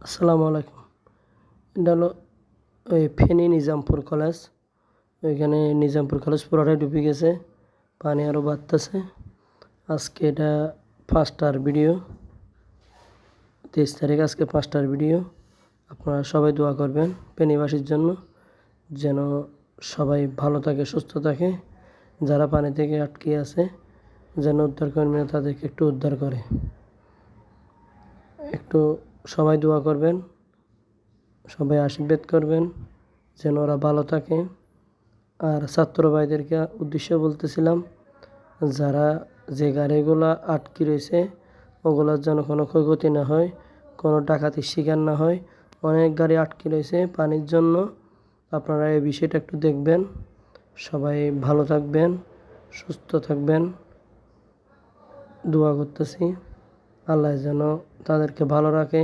আসসালামু আলাইকুম। এটা হলো ওই ফেনী নিজামপুর কলেজ। ওইখানে নিজামপুর কলেজ পুরোটাই ডুবে গেছে, পানি আরও বাড়তেছে। আজকে এটা 5টার ভিডিও, 23 তারিখ আজকে 5টার ভিডিও। আপনারা সবাই দোয়া করবেন ফেনীবাসীর জন্য, যেন সবাই ভালো থাকে, সুস্থ থাকে। যারা পানি থেকে আটকে আছে যেন উদ্ধারকর্মীরা তাদেরকে একটু উদ্ধার করে। একটু সবাই দোয়া করবেন, সবাই আশীর্বাদ করবেন যেন ওরা ভালো থাকে। আর ছাত্র ভাইদেরকে উদ্দেশ্যে বলতেছিলাম, যারা যে গাড়িগুলো আটকে রয়েছে ওগুলোর যেন কোনো ক্ষয়ক্ষতি না হয়, কোনো ডাকাতির শিকার না হয়। অনেক গাড়ি আটকে রয়েছে পানির জন্য। আপনারা এই বিষয়টা একটু দেখবেন। সবাই ভালো থাকবেন, সুস্থ থাকবেন, দোয়া করতেছি আল্লাহ যেন তাদেরকে ভালো রাখে।